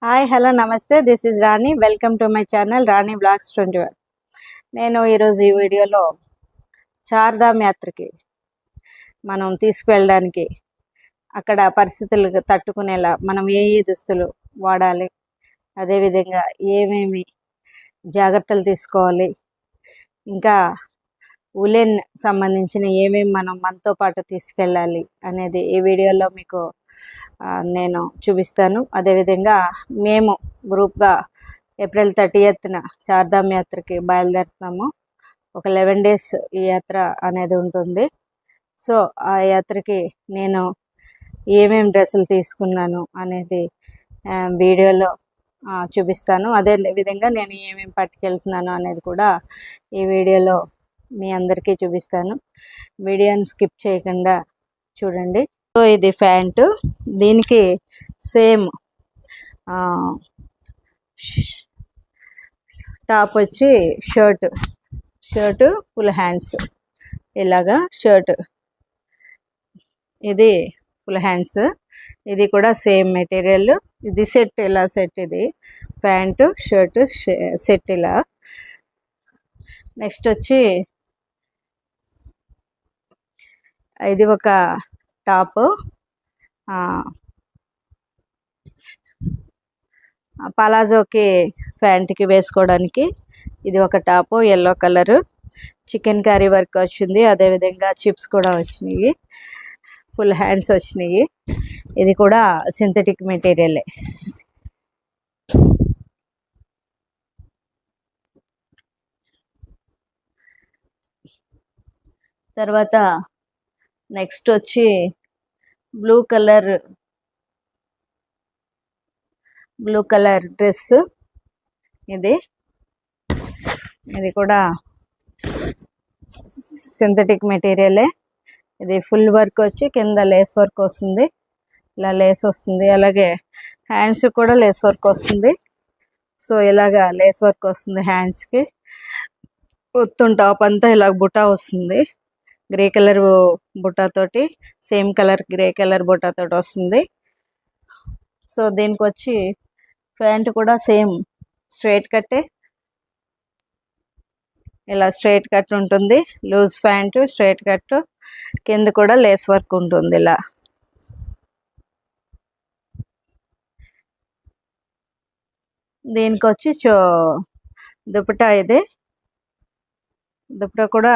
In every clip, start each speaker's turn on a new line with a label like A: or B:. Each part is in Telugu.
A: Hi hello namaste this is Rani welcome to my channel Rani blogs 21. నేను ఈరోజు ఈ వీడియోలో చార్ధామ్ యాత్రకి మనం తీసుకువెళ్ళడానికి అక్కడ పరిస్థితులు తట్టుకునేలా మనం ఏ దుస్తులు వాడాలి, అదేవిధంగా ఏమేమి జాగ్రత్తలు తీసుకోవాలి, ఇంకా ఉలెన్ సంబంధించిన ఏమేమి మనం మనతో పాటు తీసుకెళ్ళాలి అనేది ఈ వీడియోలో మీకు నేను చూపిస్తాను. అదేవిధంగా మేము గ్రూప్గా ఏప్రిల్ 30న చార్ధామ్ యాత్రకి బయలుదేరుతున్నాము. ఒక 11 days ఈ యాత్ర అనేది ఉంటుంది. సో ఆ యాత్రకి నేను ఏమేమి డ్రెస్సులు తీసుకున్నాను అనేది వీడియోలో చూపిస్తాను. అదే విధంగా నేను ఏమేమి పట్టుకెళ్తున్నాను అనేది కూడా ఈ వీడియోలో మీ అందరికీ చూపిస్తాను. వీడియోని స్కిప్ చేయకుండా చూడండి. సో ఇది ప్యాంటు, దీనికి సేమ్ టాప్ వచ్చి షర్టు ఫుల్ హ్యాండ్స్, ఇలాగా షర్ట్, ఇది ఫుల్ హ్యాండ్స్, ఇది కూడా సేమ్ మెటీరియల్. ఇది సెట్, ఇలా సెట్, ఇది ప్యాంటు షర్టు సెట్ ఇలా. నెక్స్ట్ వచ్చి ఇది ఒక టాప్, పలాజోకి ప్యాంట్కి వేసుకోవడానికి. ఇది ఒక top yellow colour, chicken curry work వచ్చింది, అదేవిధంగా చిప్స్ కూడా వచ్చినాయి, ఫుల్ హ్యాండ్స్ వచ్చినాయి. ఇది కూడా సింథటిక్ మెటీరియలే. తర్వాత నెక్స్ట్ వచ్చి బ్లూ కలర్ డ్రెస్, ఇది కూడా సింథటిక్ మెటీరియలే. ఇది ఫుల్ వర్క్ వచ్చి కింద లేస్ వర్క్ వస్తుంది, ఇలా లేస్ వస్తుంది, అలాగే హ్యాండ్స్ కూడా లేస్ వర్క్ వస్తుంది. సో ఇలాగా లేస్ వర్క్ వస్తుంది హ్యాండ్స్కి. మొత్తం టాప్ అంతా ఇలా బుటా వస్తుంది, గ్రే కలర్ బుట్టాతోటి, సేమ్ కలర్ గ్రే కలర్ బుట్టాతోటి వస్తుంది. సో దీనికి వచ్చి ప్యాంట్ కూడా సేమ్ స్ట్రైట్ కట్టే, ఇలా స్ట్రైట్ కట్ ఉంటుంది, లూజ్ ప్యాంటు స్ట్రైట్ కట్, కింద కూడా లేస్ వర్క్ ఉంటుంది ఇలా. దీనికి వచ్చి దుపట్టా, ఇది దుపట్టా కూడా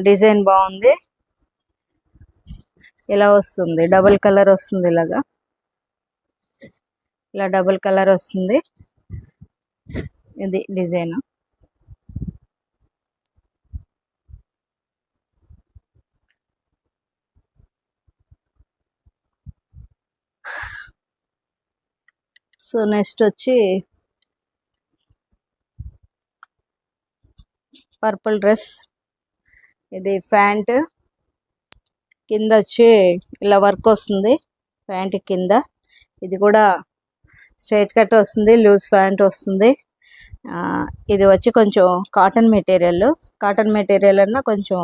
A: డిజైన్ బాగుంది, ఇలా వస్తుంది, డబుల్ కలర్ వస్తుంది, ఇలా డబుల్ కలర్ వస్తుంది, ఇది డిజైన్. సో నెక్స్ట్ వచ్చి పర్పుల్ డ్రెస్, ఇది ప్యాంట్, కింద వచ్చి ఇలా వర్క్ వస్తుంది ప్యాంట్ కింద. ఇది కూడా స్ట్రైట్ కట్ వస్తుంది, లూజ్ ప్యాంట్ వస్తుంది. ఇది వచ్చి కొంచెం కాటన్ మెటీరియల్ అన్నా కొంచెం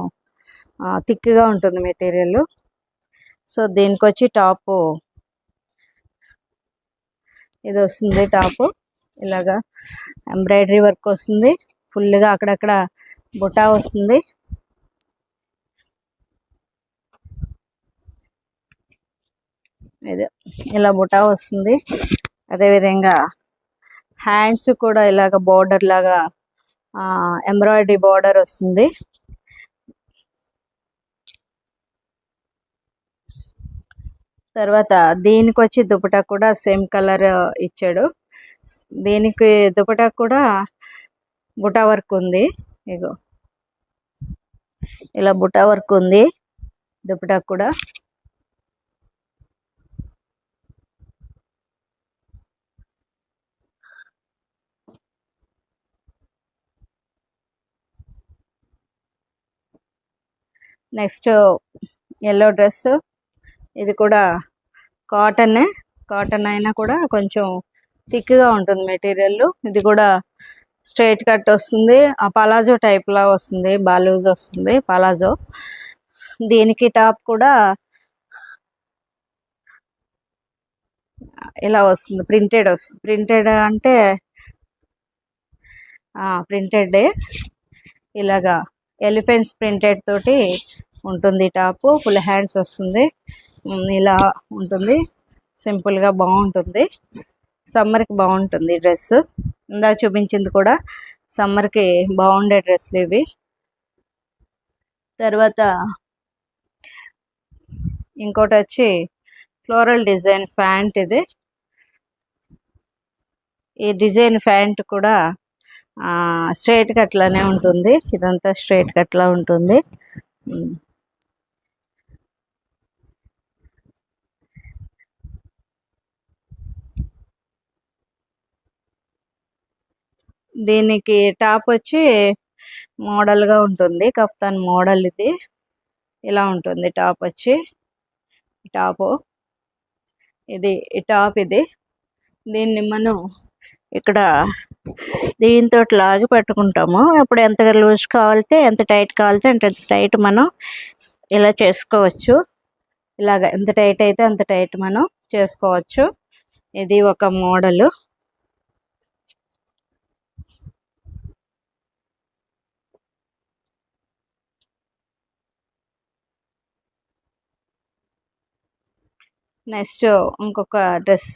A: థిక్గా ఉంటుంది మెటీరియల్. సో దీనికి వచ్చి టాపు ఇది వస్తుంది, టాపు ఇలాగా ఎంబ్రాయిడరీ వర్క్ వస్తుంది, ఫుల్గా అక్కడక్కడ బుటా వస్తుంది. ఇది ఇలా బుటా వస్తుంది, అదేవిధంగా హ్యాండ్స్ కూడా ఇలాగ బార్డర్ లాగా ఎంబ్రాయిడరీ బార్డర్ వస్తుంది. తర్వాత దీనికి వచ్చి దుపట్టా కూడా సేమ్ కలర్ ఇచ్చాడు. దీనికి దుపట్టా కూడా బుటా వర్క్ ఉంది, ఇగో ఇలా బుటా వర్క్ ఉంది దుపట్టా కూడా. నెక్స్ట్ ఎల్లో డ్రెస్, ఇది కూడా కాటన్ అయినా కూడా కొంచెం థిక్గా ఉంటుంది మెటీరియల్. ఇది కూడా స్ట్రైట్ కట్ వస్తుంది, ఆ పలాజో టైప్లా వస్తుంది, బాగా లూజ్ వస్తుంది పలాజో. దీనికి టాప్ కూడా ఇలా వస్తుంది, ప్రింటెడ్ వస్తుంది. ప్రింటెడ్ అంటే ప్రింటెడ్ ఇలాగా ఎలిఫెంట్స్ ప్రింటెడ్ తోటి ఉంటుంది. టాపు ఫుల్ హ్యాండ్స్ వస్తుంది. ఇలా ఉంటుంది, సింపుల్గా బాగుంటుంది. సమ్మర్కి బాగుంటుంది డ్రెస్. ఇందా చూపించింది కూడా సమ్మర్కి బాగుండే డ్రెస్లు ఇవి. తర్వాత ఇంకోటి వచ్చి ఫ్లోరల్ డిజైన్ ప్యాంట్. ఇది ఈ డిజైన్ ప్యాంట్ కూడా స్ట్రైట్ కట్లానే ఉంటుంది. ఇదంతా స్ట్రైట్ కట్లా ఉంటుంది. దీనికి టాప్ వచ్చి మోడల్గా ఉంటుంది, కఫ్తాన్ మోడల్. ఇది ఇలా ఉంటుంది టాప్ వచ్చి. టాపు ఇది టాప్. ఇది దీన్ని మనం ఇక్కడ దీంతో లాగి పెట్టుకుంటాము. అప్పుడు ఎంత లూజ్ కావాలితే, ఎంత టైట్ కావాలితే అంత టైట్ మనం ఇలా చేసుకోవచ్చు. ఇలాగ ఎంత టైట్ అయితే అంత టైట్ మనం చేసుకోవచ్చు. ఇది ఒక మోడలు. నెక్స్ట్ ఇంకొక డ్రెస్.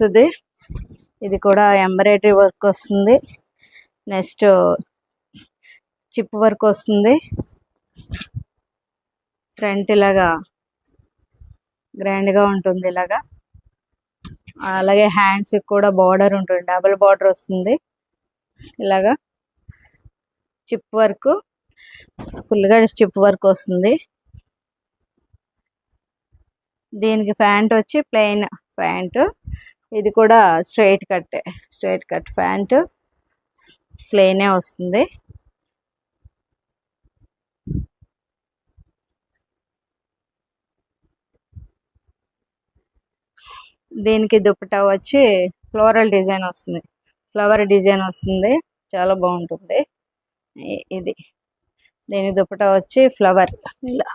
A: ఇది కూడా ఎంబ్రాయిడరీ వర్క్ వస్తుంది. నెక్స్ట్ చిప్ వర్క్ వస్తుంది. ఫ్రంట్ ఇలాగా గ్రాండ్గా ఉంటుంది ఇలాగా. అలాగే హ్యాండ్స్ కూడా బార్డర్ ఉంటుంది, డబుల్ బార్డర్ వస్తుంది. ఇలాగా చిప్ వర్క్, ఫుల్గా చిప్ వర్క్ వస్తుంది. దీనికి ప్యాంట్ వచ్చి ప్లెయిన్ ప్యాంటు. ఇది కూడా స్ట్రైట్ కట్ ప్యాంటు, ప్లెయినే వస్తుంది. దీనికి దుపట్టా వచ్చి ఫ్లోరల్ డిజైన్ వస్తుంది, ఫ్లవర్ డిజైన్ వస్తుంది. చాలా బాగుంటుంది ఇది. దీని దుపట్టా వచ్చి ఫ్లవర్. ఇలా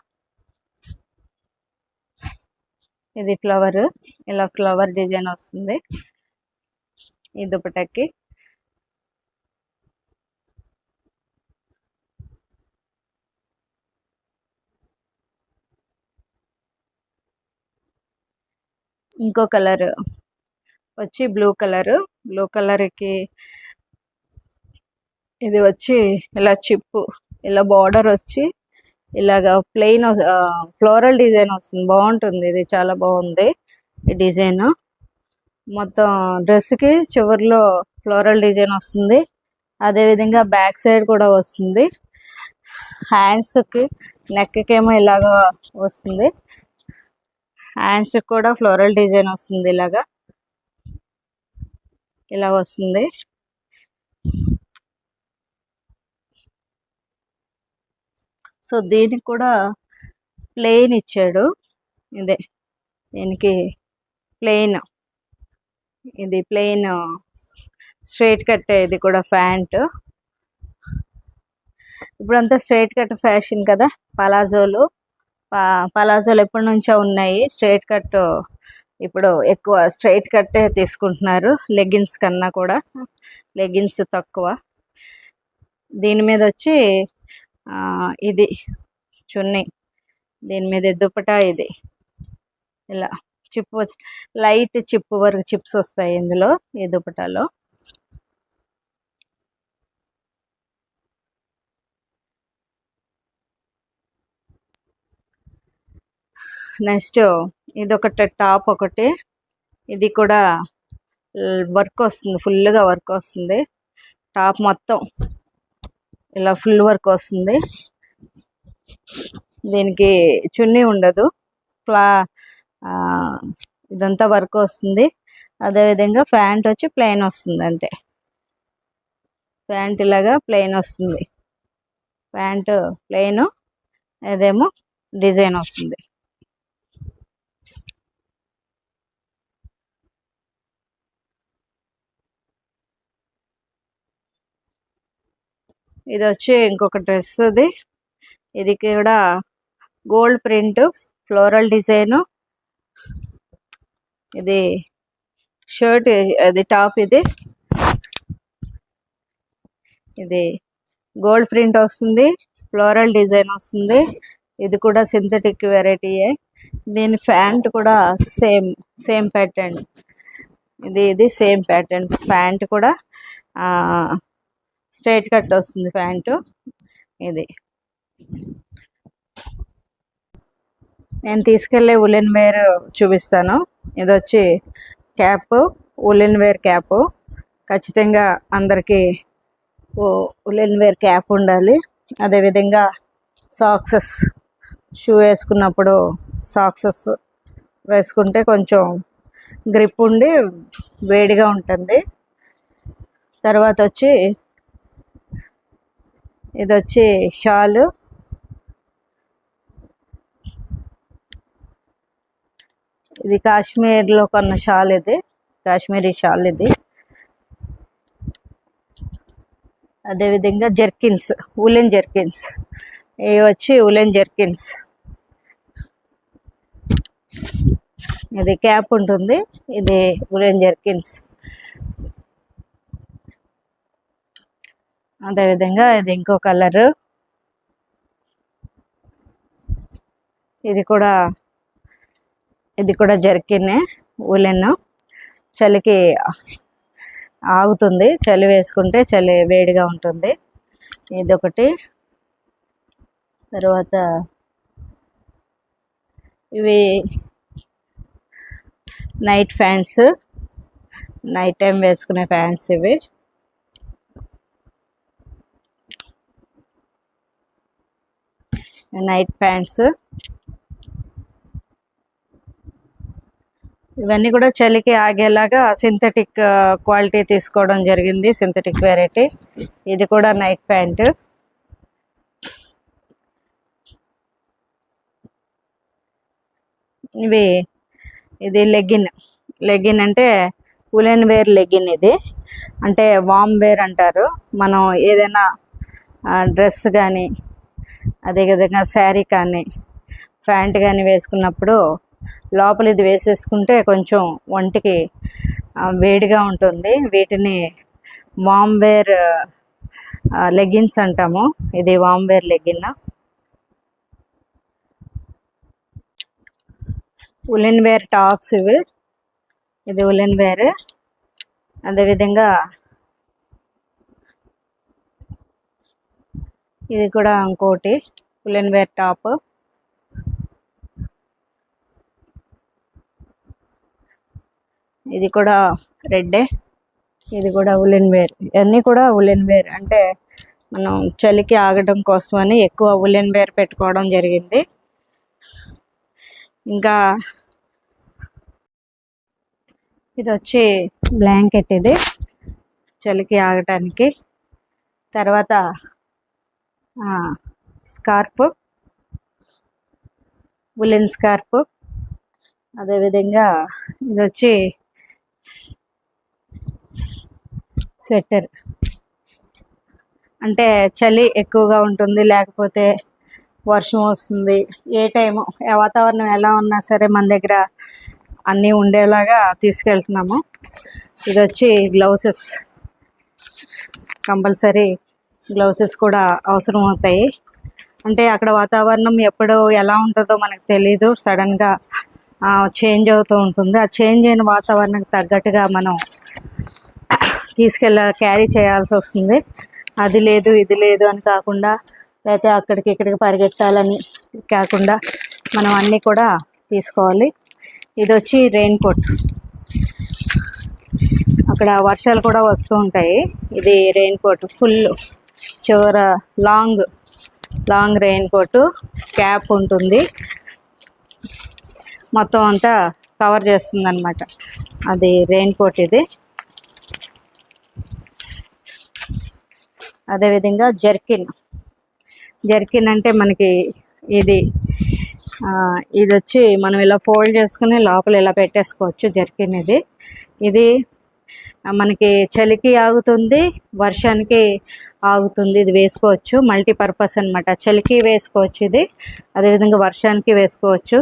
A: ఇది ఫ్లవర్, ఇలా ఫ్లవర్ డిజైన్ వస్తుంది ఈ దుపట్టాకి. ఇంకో కలర్ వచ్చి బ్లూ కలర్కి ఇది వచ్చి ఇలా చిప్పు, ఇలా బార్డర్ వచ్చి ఇలాగా ప్లెయిన్ ఫ్లోరల్ డిజైన్ వస్తుంది. బాగుంటుంది ఇది, చాలా బాగుంది ఈ డిజైన్. మొత్తం డ్రెస్కి చివరిలో ఫ్లోరల్ డిజైన్ వస్తుంది. అదేవిధంగా బ్యాక్ సైడ్ కూడా వస్తుంది. హ్యాండ్స్కి నెక్కి ఏమో ఇలాగా వస్తుంది. హ్యాండ్స్ కూడా ఫ్లోరల్ డిజైన్ వస్తుంది. ఇలాగా ఇలా వస్తుంది. సో దీనికి కూడా ప్లెయిన్ ఇచ్చాడు. ఇదే దీనికి ప్లెయిన్, ఇది ప్లెయిన్ స్ట్రైట్ కట్. ఇది కూడా ప్యాంట్. ఇప్పుడంతా స్ట్రైట్ కట్ ఫ్యాషన్ కదా. పలాజోలు ఎప్పటి నుంచో ఉన్నాయి. స్ట్రైట్ కట్ ఇప్పుడు ఎక్కువ స్ట్రైట్ కట్టే తీసుకుంటున్నారు, లెగ్గిన్స్ కన్నా కూడా. లెగ్గిన్స్ తక్కువ. దీని మీద వచ్చి ఇది చున్నీ, దీని మీద దుపట్టా. ఇది ఇలా చిప్, లైట్ చిప్ వరకు చిప్స్ వస్తాయి ఇందులో, ఈ దుపట్టాలో. నెక్స్ట్ ఇది ఒకటి టాప్ ఒకటి. ఇది కూడా వర్క్ వస్తుంది, ఫుల్గా వర్క్ వస్తుంది. టాప్ మొత్తం ఇలా ఫుల్ వర్క్ వస్తుంది. దీనికి చున్నీ ఉండదు, ఇదంతా వర్క్ వస్తుంది. అదేవిధంగా ప్యాంట్ వచ్చి ప్లెయిన్ వస్తుంది అంతే. ప్యాంట్ ఇలాగా ప్లెయిన్ వస్తుంది, ప్యాంటు ప్లెయిన్, అదేమో డిజైన్ వస్తుంది. ఇది వచ్చి ఇంకొక డ్రెస్. ఇది కూడా గోల్డ్ ప్రింట్, ఫ్లోరల్ డిజైన్. ఇది షర్ట్, అది టాప్. ఇది గోల్డ్ ప్రింట్ వస్తుంది, ఫ్లోరల్ డిజైన్ వస్తుంది. ఇది కూడా సింథటిక్ వెరైటీయే. దీని ప్యాంట్ కూడా సేమ్ ప్యాటర్న్. ఇది సేమ్ ప్యాటర్న్. ప్యాంట్ కూడా స్ట్రైట్ కట్ వస్తుంది ప్యాంటు. ఇది నేను తీసుకెళ్లే ఉలెన్ వేర్ చూపిస్తాను. ఇది వచ్చి క్యాప్, ఉలెన్ వేర్ క్యాప్. ఖచ్చితంగా అందరికీ ఉలెన్ వేర్ క్యాప్ ఉండాలి. అదేవిధంగా సాక్సెస్, షూ వేసుకున్నప్పుడు సాక్సెస్ వేసుకుంటే కొంచెం గ్రిప్ ఉండి వేడిగా ఉంటుంది. తర్వాత వచ్చి ఇది వచ్చి షాలు. ఇది కాశ్మీర్లో కొన్న షాల్. ఇది కాశ్మీరీ షాల్. ఇది అదేవిధంగా జర్కిన్స్, ఉలెన్ జర్కిన్స్. ఇవి వచ్చి ఉలెన్ జర్కిన్స్. ఇది క్యాప్ ఉంటుంది, ఇది ఉలెన్ జర్కిన్స్. అదేవిధంగా ఇది ఇంకో కలరు. ఇది కూడా జర్కిన్, ఉలెన్. చలికి ఆగుతుంది, చలి వేసుకుంటే చలి వేడిగా ఉంటుంది. ఇదొకటి. తర్వాత ఇవి నైట్ ప్యాంట్స్, నైట్ టైం వేసుకునే ప్యాంట్స్. ఇవి నైట్ ప్యాంట్స్. ఇవన్నీ కూడా చలికి ఆగేలాగా సింథటిక్ క్వాలిటీ తీసుకోవడం జరిగింది, సింథటిక్ వెరైటీ. ఇది కూడా నైట్ ప్యాంట్. ఇది లెగ్గిన్ అంటే ఉలెన్ వేర్ లెగ్గిన్. ఇది అంటే వామ్ వేర్ అంటారు. మనం ఏదైనా డ్రెస్ కానీ, అదేవిధంగా శారీ కానీ, ప్యాంట్ కానీ వేసుకున్నప్పుడు లోపల ఇది వేసేసుకుంటే కొంచెం ఒంటికి వేడిగా ఉంటుంది. వీటిని వామ్ వేర్ లెగ్గిన్స్ అంటాము. ఇది warm wear legging. Woollen wear tops ఇవి. ఇది ఉలెన్ వేర్. అదేవిధంగా ఇది కూడా ఇంకోటి ఉలెన్ వేర్ టాప్. ఇది కూడా రెడ్డే. ఇది కూడా ఉలెన్ వేర్. ఇవన్నీ కూడా ఉలెన్ వేర్. అంటే మనం చలికి ఆగడం కోసమని ఎక్కువ ఉలెన్ వేర్ పెట్టుకోవడం జరిగింది. ఇంకా ఇది వచ్చి బ్లాంకెట్. ఇది చలికి ఆగటానికి. తర్వాత స్కార్ప్, ఉలెన్ స్కార్ప్. అదేవిధంగా ఇది వచ్చి స్వెటర్. అంటే చలి ఎక్కువగా ఉంటుంది, లేకపోతే వర్షం వస్తుంది, ఏ టైము వాతావరణం ఎలా ఉన్నా సరే మన దగ్గర అన్నీ ఉండేలాగా తీసుకెళ్తున్నాము. ఇది వచ్చి గ్లౌసెస్. కంపల్సరీ గ్లౌసెస్ కూడా అవసరం అవుతాయి. అంటే అక్కడ వాతావరణం ఎప్పుడు ఎలా ఉంటుందో మనకు తెలీదు. సడన్గా చేంజ్ అవుతూ ఉంటుంది. ఆ చేంజ్ అయిన వాతావరణానికి తగ్గట్టుగా మనం క్యారీ చేయాల్సి వస్తుంది. అది లేదు ఇది లేదు అని కాకుండా, లేకపోతే అక్కడికి ఇక్కడికి పరిగెత్తాలని కాకుండా మనం అన్నీ కూడా తీసుకోవాలి. ఇది వచ్చి రెయిన్ కోట్. అక్కడ వర్షాలు కూడా వస్తూ ఉంటాయి. ఇది రెయిన్ కోట్, ఫుల్ చివర లాంగ్ రెయిన్ కోటు. క్యాప్ ఉంటుంది, మొత్తం అంతా కవర్ చేస్తుంది అన్నమాట. అది రెయిన్ కోట్. ఇది అదేవిధంగా జర్కిన్ అంటే మనకి ఇది వచ్చి మనం ఇలా ఫోల్డ్ చేసుకుని లోపల ఇలా పెట్టేసుకోవచ్చు. జర్కిన్ ఇది మనకి చలికి ఆగుతుంది, వర్షానికి ఆగుతుంది. ఇది వేసుకోవచ్చు, మల్టీపర్పస్ అన్నమాట. చలికి వేసుకోవచ్చు ఇది, అదేవిధంగా వర్షానికి వేసుకోవచ్చు.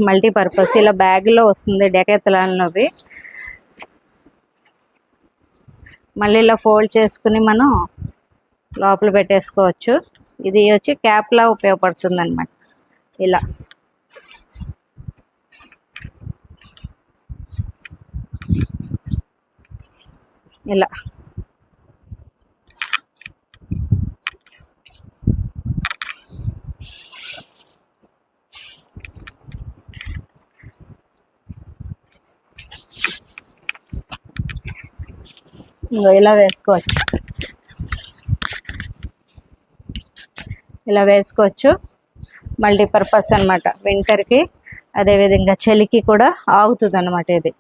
A: మల్టీపర్పస్ ఇలా బ్యాగ్లో వస్తుంది డెకాథలాన్లోవి. మళ్ళీ ఇలా ఫోల్డ్ చేసుకుని మనం లోపల పెట్టేసుకోవచ్చు. ఇది వచ్చి క్యాప్లా ఉపయోగపడుతుంది అన్నమాట. ఇలా ఇలా ఇలా వేసుకోవచ్చు. ఇలా వేసుకోవచ్చు. మల్టీపర్పస్ అన్నమాట. వింటర్కి అదేవిధంగా చలికి కూడా ఆగుతుంది అన్నమాట ఇది.